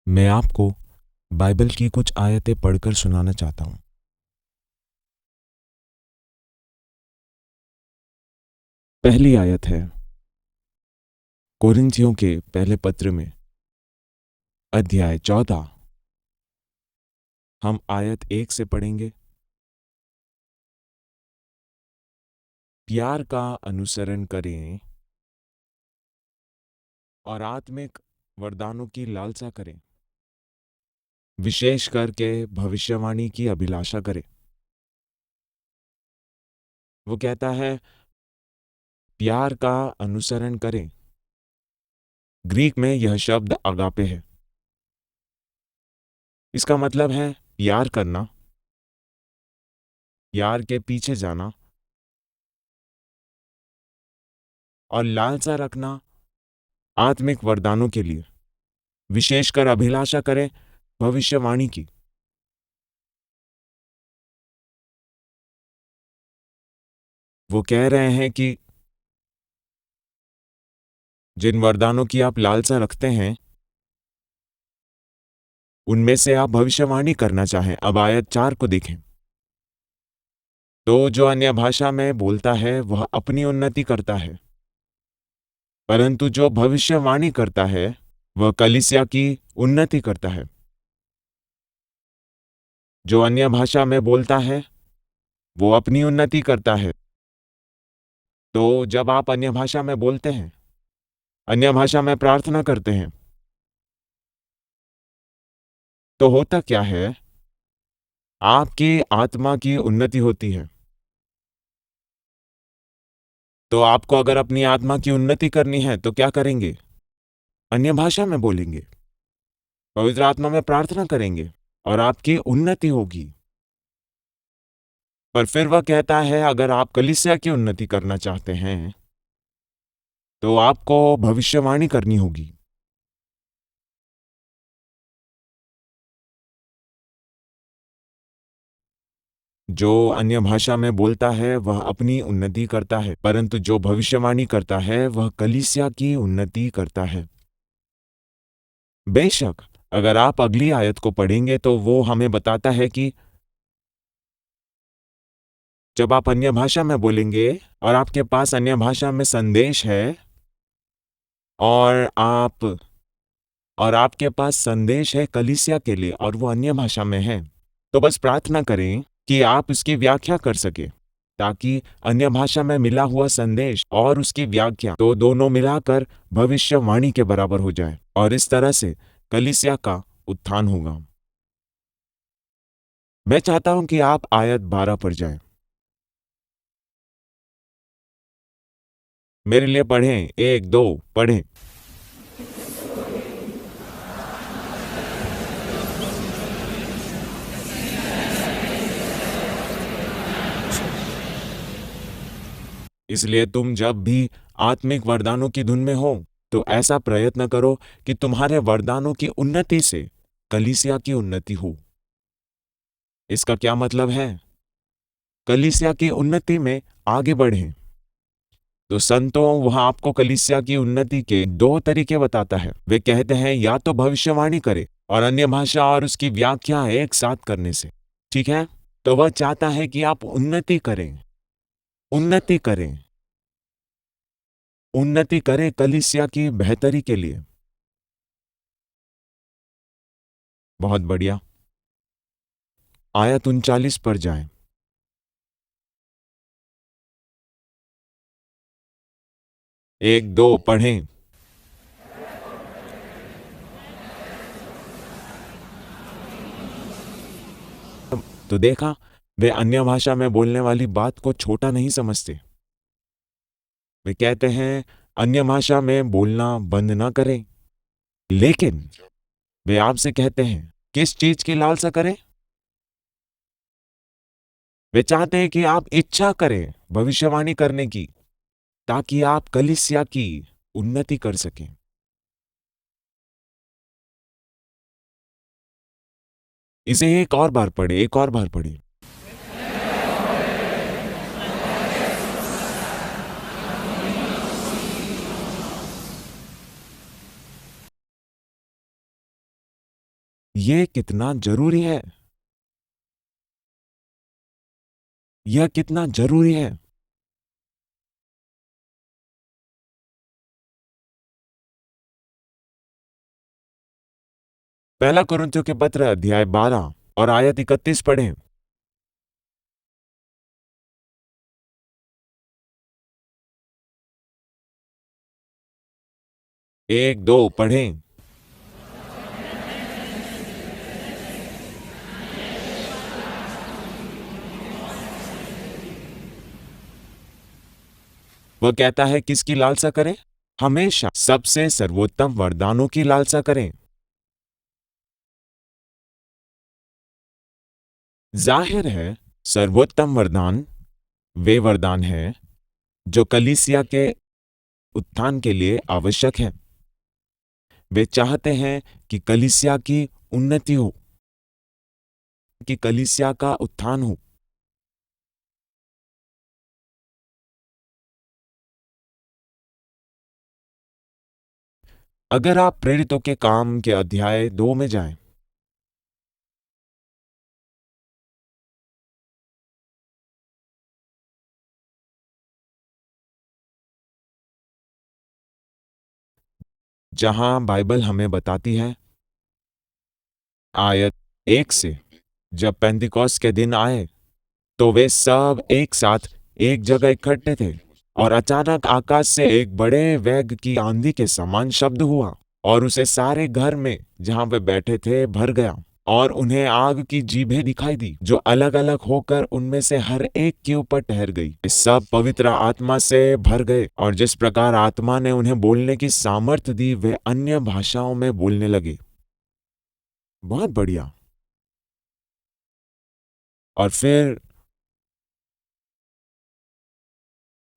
मैं आपको बाइबल की कुछ आयतें पढ़कर सुनाना चाहता हूँ। पहली आयत है कोरिन्थियों के पहले पत्र में अध्याय 14। हम आयत 1 से पढ़ेंगे। प्यार का अनुसरण करें और आत्मिक वरदानों की लालसा करें, विशेष करके भविष्यवाणी की अभिलाषा करें। वो कहता है प्यार का अनुसरण करें। ग्रीक में यह शब्द अगापे है। इसका मतलब है प्यार करना, प्यार के पीछे जाना और लालसा रखना आत्मिक वरदानों के लिए, विशेषकर अभिलाषा करें भविष्यवाणी की। वो कह रहे हैं कि जिन वरदानों की आप लालसा रखते हैं उनमें से आप भविष्यवाणी करना चाहें। अब आयत 4 को देखें। तो जो अन्य भाषा में बोलता है वह अपनी उन्नति करता है, परंतु जो भविष्यवाणी करता है वह कलीसिया की उन्नति करता है। जो अन्य भाषा में बोलता है वो अपनी उन्नति करता है। तो जब आप अन्य भाषा में बोलते हैं, अन्य भाषा में प्रार्थना करते हैं, तो होता क्या है? आपकी आत्मा की उन्नति होती है। तो आपको अगर अपनी आत्मा की उन्नति करनी है तो क्या करेंगे? अन्य भाषा में बोलेंगे, पवित्र आत्मा में प्रार्थना करेंगे और आपकी उन्नति होगी। पर फिर वह कहता है अगर आप कलीसिया की उन्नति करना चाहते हैं तो आपको भविष्यवाणी करनी होगी। जो अन्य भाषा में बोलता है वह अपनी उन्नति करता है, परंतु जो भविष्यवाणी करता है वह कलीसिया की उन्नति करता है। बेशक अगर आप अगली आयत को पढ़ेंगे तो वो हमें बताता है कि जब आप अन्य भाषा में बोलेंगे और आपके पास अन्य भाषा में संदेश है और आपके पास संदेश है कलीसिया के लिए और वो अन्य भाषा में है, तो बस प्रार्थना करें कि आप उसकी व्याख्या कर सके, ताकि अन्य भाषा में मिला हुआ संदेश और उसकी व्याख्या तो दोनों मिलाकर भविष्यवाणी के बराबर हो जाए और इस तरह से कलीसिया का उत्थान होगा। मैं चाहता हूं कि आप आयत 12 पर जाएं। मेरे लिए पढ़ें, 1-2 पढ़ें। इसलिए तुम जब भी आत्मिक वरदानों की धुन में हो तो ऐसा प्रयत्न करो कि तुम्हारे वरदानों की उन्नति से कलीसिया की उन्नति हो। इसका क्या मतलब है? कलीसिया की उन्नति में आगे बढ़ें। तो संतों वहां आपको कलीसिया की उन्नति के 2 तरीके बताता है। वे कहते हैं या तो भविष्यवाणी करे और अन्य भाषा और उसकी व्याख्या एक साथ करने से। ठीक है? तो वह चाहता है कि आप उन्नति करें, उन्नति करें, उन्नति करें कलीसिया की बेहतरी के लिए। बहुत बढ़िया। आयत 39 पर जाएं। 1-2 पढ़ें। तो देखा, वे अन्य भाषा में बोलने वाली बात को छोटा नहीं समझते। वे कहते हैं अन्य भाषा में बोलना बंद ना करें, लेकिन वे आपसे कहते हैं किस चीज की लालसा करें? वे चाहते हैं कि आप इच्छा करें भविष्यवाणी करने की, ताकि आप कलीसिया की उन्नति कर सकें। इसे एक और बार पढ़े, एक और बार पढ़े। ये कितना जरूरी है, यह कितना जरूरी है। पहला कुरिन्थियों के पत्र अध्याय 12 और आयत 31 पढ़ें। 1-2 पढ़ें। वह कहता है किसकी लालसा करें? हमेशा सबसे सर्वोत्तम वरदानों की लालसा करें। जाहिर है सर्वोत्तम वरदान वे वरदान हैं जो कलीसिया के उत्थान के लिए आवश्यक हैं। वे चाहते हैं कि कलीसिया की उन्नति हो, कि कलीसिया का उत्थान हो। अगर आप प्रेरितों के काम के अध्याय 2 में जाएं, जहां बाइबल हमें बताती है, आयत 1 से, जब पेंतिकोस्त के दिन आए तो वे सब एक साथ एक जगह इकट्ठे थे और अचानक आकाश से एक बड़े वेग की आंधी के समान शब्द हुआ और उसे सारे घर में जहां वे बैठे थे भर गया। और उन्हें आग की जीभें दिखाई दी जो अलग अलग होकर उनमें से हर एक के ऊपर ठहर गई। वे सब पवित्र आत्मा से भर गए और जिस प्रकार आत्मा ने उन्हें बोलने की सामर्थ्य दी वे अन्य भाषाओं में बोलने लगे। बहुत बढ़िया। और फिर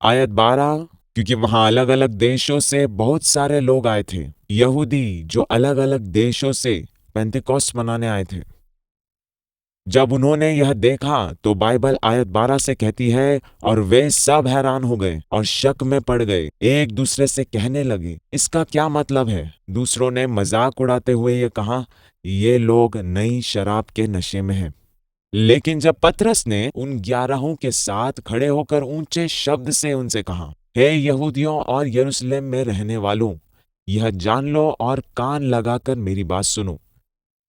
आयत 12, क्योंकि वहां अलग अलग देशों से बहुत सारे लोग आए थे, यहूदी जो अलग अलग देशों से पेंतेकोस्त मनाने आए थे। जब उन्होंने यह देखा तो बाइबल आयत 12 से कहती है, और वे सब हैरान हो गए और शक में पड़ गए, एक दूसरे से कहने लगे, इसका क्या मतलब है? दूसरों ने मजाक उड़ाते हुए ये कहा, ये लोग नई शराब के नशे में हैं। लेकिन जब पतरस ने उन 11 के साथ खड़े होकर ऊंचे शब्द से उनसे कहा, हे यहूदियों और यरूशलेम में रहने वालों, यह जान लो और कान लगाकर मेरी बात सुनो।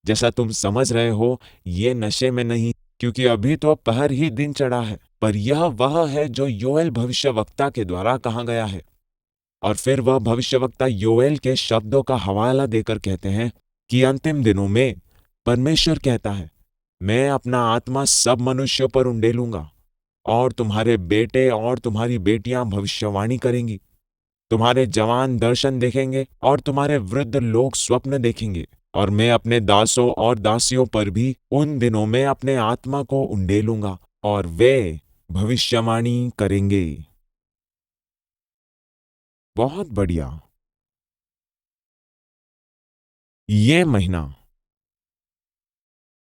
जैसा तुम समझ रहे हो, ये नशे में नहीं, क्योंकि अभी तो पहर ही दिन चढ़ा है, पर यह वह है जो योएल भविष्यवक्ता के द्वारा कहा गया है। और फिर वह भविष्यवक्ता योएल के शब्दों का हवाला देकर कहते हैं कि अंतिम दिनों में परमेश्वर कहता है, मैं अपना आत्मा सब मनुष्यों पर उंडेलूंगा और तुम्हारे बेटे और तुम्हारी बेटियां भविष्यवाणी करेंगी। तुम्हारे जवान दर्शन देखेंगे और तुम्हारे वृद्ध लोग स्वप्न देखेंगे। और मैं अपने दासों और दासियों पर भी उन दिनों में अपने आत्मा को उंडेलूंगा और वे भविष्यवाणी करेंगे। बहुत बढ़िया। ये महीना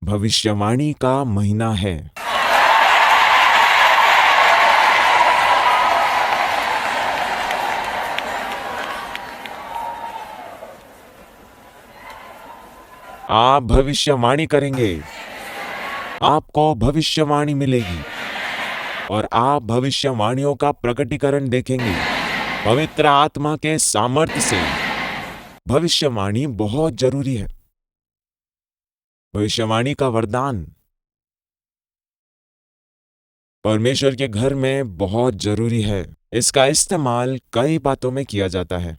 भविष्यवाणी का महीना है। आप भविष्यवाणी करेंगे, आपको भविष्यवाणी मिलेगी और आप भविष्यवाणियों का प्रकटीकरण देखेंगे पवित्र आत्मा के सामर्थ्य से। भविष्यवाणी बहुत जरूरी है। भविष्यवाणी का वरदान परमेश्वर के घर में बहुत जरूरी है। इसका इस्तेमाल कई बातों में किया जाता है।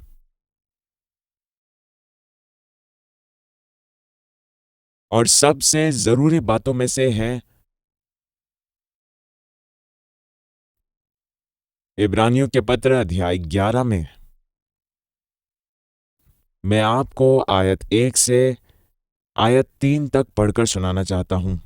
और सबसे जरूरी बातों में से है इब्रानियों के पत्र अध्याय 11 में। मैं आपको आयत 1 से आयत 3 तक पढ़कर सुनाना चाहता हूं।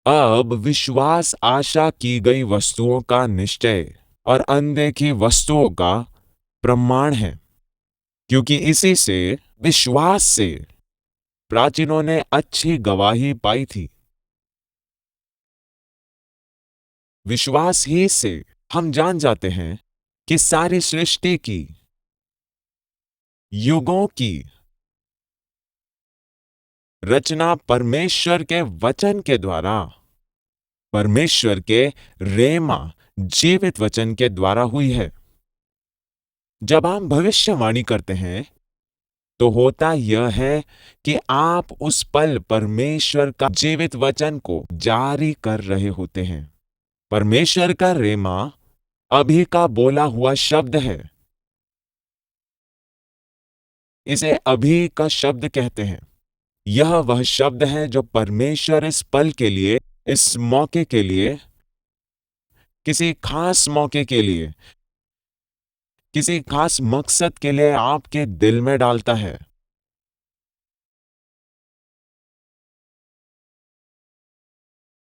अब विश्वास आशा की गई वस्तुओं का निश्चय और अनदेखी वस्तुओं का प्रमाण है, क्योंकि इसी से, विश्वास से, प्राचीनों ने अच्छी गवाही पाई थी। विश्वास ही से हम जान जाते हैं कि सारी सृष्टि की, युगों की रचना परमेश्वर के वचन के द्वारा, परमेश्वर के रेमा जीवित वचन के द्वारा हुई है। जब आप भविष्यवाणी करते हैं तो होता यह है कि आप उस पल परमेश्वर का जीवित वचन को जारी कर रहे होते हैं। परमेश्वर का रेमा अभी का बोला हुआ शब्द है। इसे अभी का शब्द कहते हैं। यह वह शब्द है जो परमेश्वर इस पल के लिए, इस मौके के लिए, किसी खास मौके के लिए, किसी खास मकसद के लिए आपके दिल में डालता है।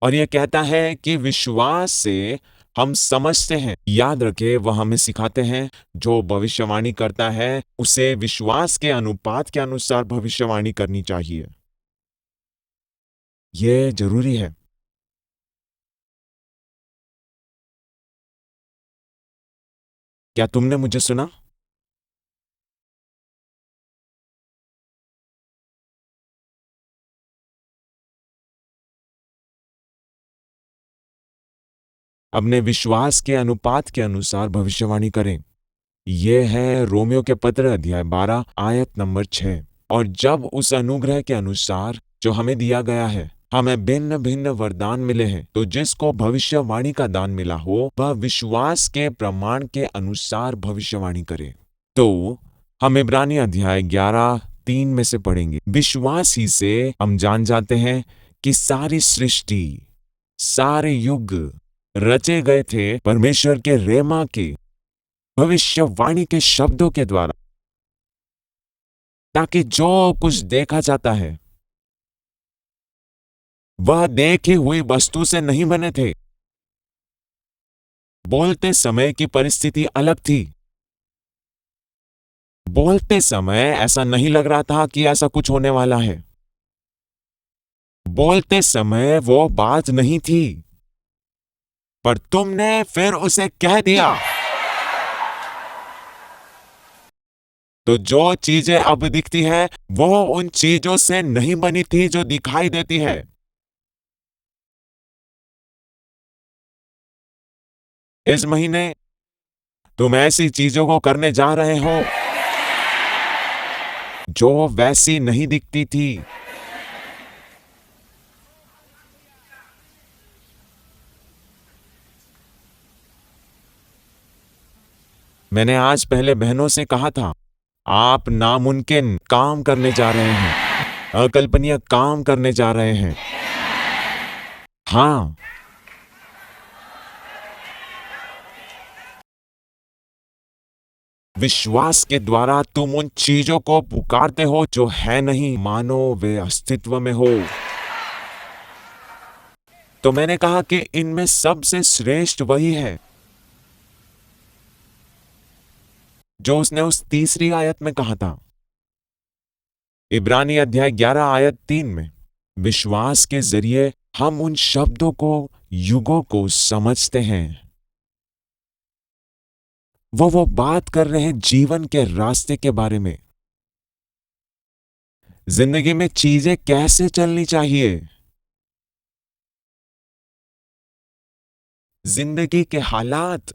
और यह कहता है कि विश्वास से हम समझते हैं। याद रखें, वह हमें सिखाते हैं जो भविष्यवाणी करता है उसे विश्वास के अनुपात के अनुसार भविष्यवाणी करनी चाहिए। यह जरूरी है। क्या तुमने मुझे सुना? अपने विश्वास के अनुपात के अनुसार भविष्यवाणी करें। यह है रोमियो के पत्र अध्याय 12 आयत नंबर 6। और जब उस अनुग्रह के अनुसार जो हमें दिया गया है हमें भिन्न भिन्न वरदान मिले हैं, तो जिसको भविष्यवाणी का दान मिला हो वह विश्वास के प्रमाण के अनुसार भविष्यवाणी करे। तो हम इब्रानी अध्याय 11:3 में से पढ़ेंगे। विश्वास ही से हम जान जाते हैं कि सारी सृष्टि, सारे युग रचे गए थे परमेश्वर के रेमा के भविष्यवाणी के शब्दों के द्वारा, ताकि जो कुछ देखा जाता है वह देखी हुई वस्तु से नहीं बने थे। बोलते समय की परिस्थिति अलग थी। बोलते समय ऐसा नहीं लग रहा था कि ऐसा कुछ होने वाला है। बोलते समय वो बात नहीं थी, पर तुमने फिर उसे कह दिया। तो जो चीजें अब दिखती है वो उन चीजों से नहीं बनी थी जो दिखाई देती है। इस महीने तुम ऐसी चीजों को करने जा रहे हो जो वैसी नहीं दिखती थी। मैंने आज पहले बहनों से कहा था, आप नामुमकिन काम करने जा रहे हैं, अकल्पनीय काम करने जा रहे हैं। हाँ, विश्वास के द्वारा तुम उन चीजों को पुकारते हो जो है नहीं, मानो वे अस्तित्व में हो। तो मैंने कहा कि इनमें सबसे श्रेष्ठ वही है जो उसने उस तीसरी आयत में कहा था, इब्रानी अध्याय 11 आयत 3 में। विश्वास के जरिए हम उन शब्दों को, युगों को समझते हैं। वो बात कर रहे हैं जीवन के रास्ते के बारे में। जिंदगी में चीजें कैसे चलनी चाहिए, जिंदगी के हालात,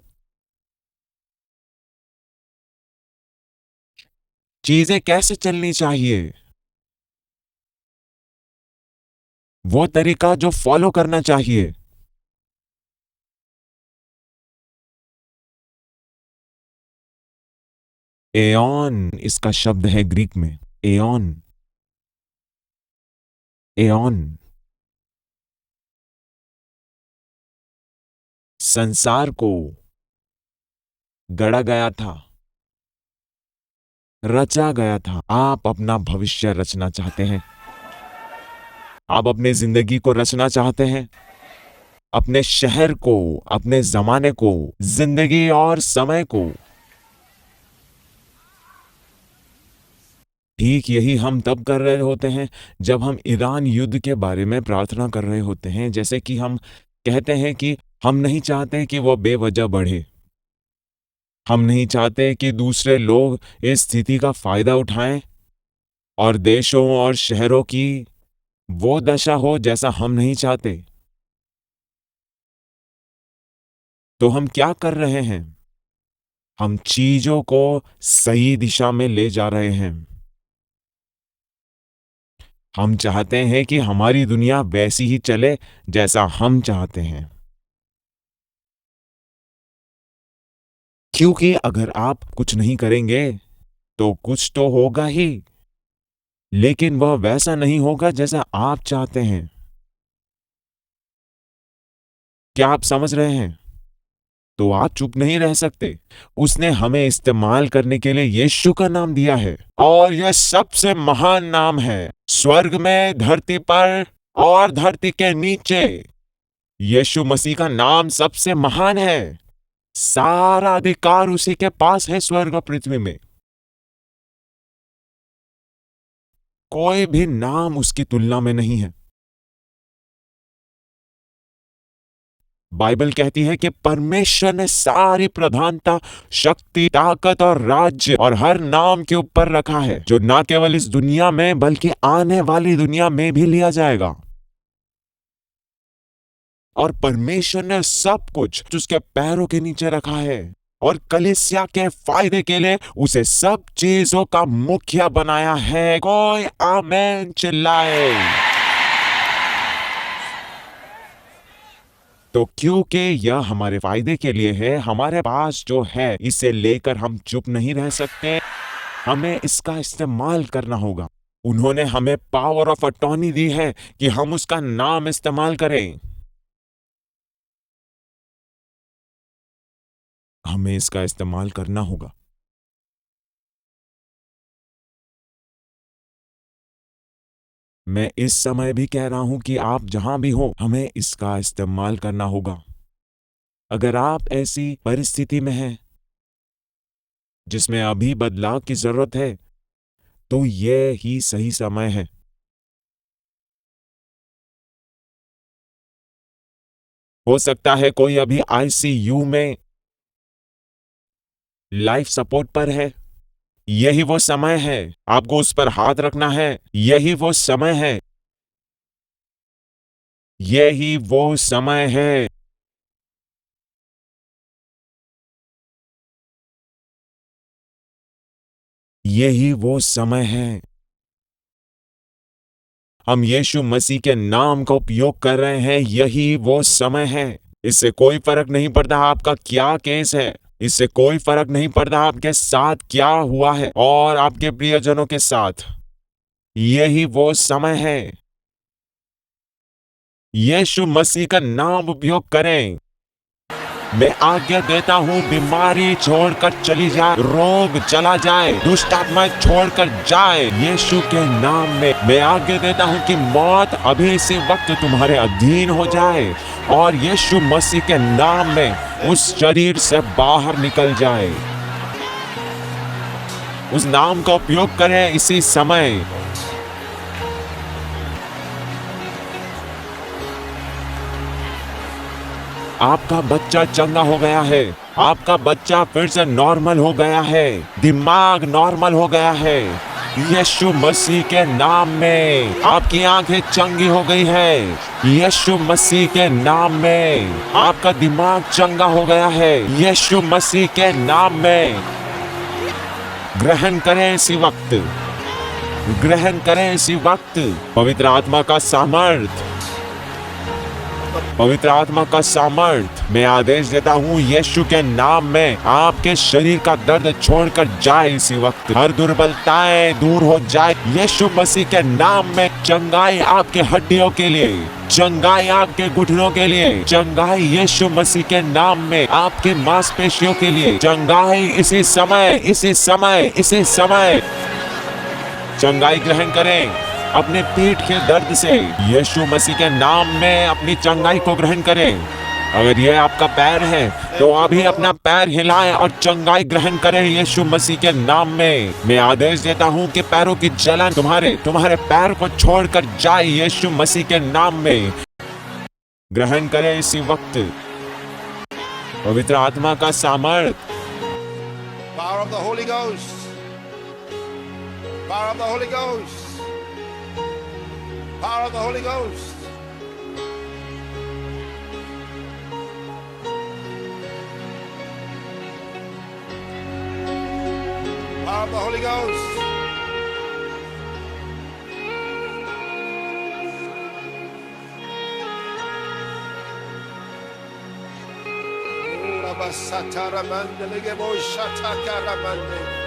चीजें कैसे चलनी चाहिए, वो तरीका जो फॉलो करना चाहिए। एओन इसका शब्द है ग्रीक में। एओन, एओन संसार को गढ़ा गया था, रचा गया था। आप अपना भविष्य रचना चाहते हैं, आप अपनी जिंदगी को रचना चाहते हैं, अपने शहर को, अपने जमाने को, जिंदगी और समय को। ठीक यही हम तब कर रहे होते हैं जब हम ईरान युद्ध के बारे में प्रार्थना कर रहे होते हैं। जैसे कि हम कहते हैं कि हम नहीं चाहते कि वो बेवजह बढ़े। हम नहीं चाहते कि दूसरे लोग इस स्थिति का फायदा उठाएं और देशों और शहरों की वो दशा हो जैसा हम नहीं चाहते। तो हम क्या कर रहे हैं? हम चीजों को सही दिशा में ले जा रहे हैं। हम चाहते हैं कि हमारी दुनिया वैसी ही चले जैसा हम चाहते हैं, क्योंकि अगर आप कुछ नहीं करेंगे तो कुछ तो होगा ही, लेकिन वह वैसा नहीं होगा जैसा आप चाहते हैं। क्या आप समझ रहे हैं? तो आप चुप नहीं रह सकते। उसने हमें इस्तेमाल करने के लिए यीशु का नाम दिया है, और यह सबसे महान नाम है स्वर्ग में, धरती पर और धरती के नीचे। यीशु मसीह का नाम सबसे महान है। सारा अधिकार उसी के पास है स्वर्ग और पृथ्वी में। कोई भी नाम उसकी तुलना में नहीं है। बाइबल कहती है कि परमेश्वर ने सारी प्रधानता, शक्ति, ताकत और राज्य और हर नाम के ऊपर रखा है, जो ना केवल इस दुनिया में बल्कि आने वाली दुनिया में भी लिया जाएगा। और परमेश्वर ने सब कुछ उसके पैरों के नीचे रखा है, और कलीसिया के फायदे के लिए उसे सब चीजों का मुखिया बनाया है। कोई आमेन चिल्लाए। तो क्योंकि यह हमारे फायदे के लिए है, हमारे पास जो है इसे लेकर हम चुप नहीं रह सकते। हमें इसका इस्तेमाल करना होगा। उन्होंने हमें पावर ऑफ अटॉर्नी दी है कि हम उसका नाम इस्तेमाल करें। हमें इसका इस्तेमाल करना होगा। मैं इस समय भी कह रहा हूं कि आप जहां भी हो, हमें इसका इस्तेमाल करना होगा। अगर आप ऐसी परिस्थिति में हैं जिसमें अभी बदलाव की जरूरत है, तो यह ही सही समय है। हो सकता है कोई अभी आईसीयू में लाइफ सपोर्ट पर है। यही वो समय है। आपको उस पर हाथ रखना है। यही वो समय है। यही वो समय है। यही वो समय है। हम यीशु मसीह के नाम का उपयोग कर रहे हैं। यही वो समय है। इससे कोई फर्क नहीं पड़ता आपका क्या केस है। इससे कोई फर्क नहीं पड़ता आपके साथ क्या हुआ है और आपके प्रियजनों के साथ। यही वो समय है। यीशु मसीह का नाम उपयोग करें। मैं आज्ञा देता हूँ, बीमारी छोड़कर चली जाए, रोग चला जाए, दुष्ट आत्मा छोड़कर जाए यीशु के नाम में। मैं आज्ञा देता हूँ कि मौत अभी इसी वक्त तुम्हारे अधीन हो जाए और यीशु मसीह के नाम में उस शरीर से बाहर निकल जाए। उस नाम का उपयोग करें इसी समय। आपका बच्चा चंगा हो गया है। आपका बच्चा फिर से नॉर्मल हो गया है। दिमाग नॉर्मल हो गया है। यीशु मसीह के नाम में आपकी आंखें चंगी हो गई है। यीशु मसीह के नाम में आपका दिमाग चंगा हो गया है। यीशु मसीह के नाम में ग्रहण करें इसी वक्त। ग्रहण करें इसी वक्त पवित्र आत्मा का सामर्थ। पवित्र आत्मा का सामर्थ। मैं आदेश देता हूँ यीशु के नाम में आपके शरीर का दर्द छोड़कर जाए इसी वक्त। हर दुर्बलताएं दूर हो जाए यीशु मसीह के नाम में। चंगाई आपके हड्डियों के लिए, चंगाई आपके घुटनों के लिए, चंगाई यीशु मसीह के नाम में आपके मांसपेशियों के लिए। चंगाई इसी समय, इसी समय, इसी समय चंगाई ग्रहण करें। अपने पीठ के दर्द से यीशु मसीह के नाम में अपनी चंगाई को ग्रहण करें। अगर यह आपका पैर है तो अभी अपना पैर हिलाएं और चंगाई ग्रहण करें यीशु मसीह के नाम में। मैं आदेश देता हूं कि पैरों की जलन तुम्हारे पैर को छोड़कर जाए यीशु मसीह के नाम में। ग्रहण करें इसी वक्त। पवित्र आत्मा का सामर्थ, Power of the Holy Ghost. Power of the Holy Ghost. Power of the Holy Ghost. Power of the Holy Ghost. Rabasataramande legebo shatakaramande.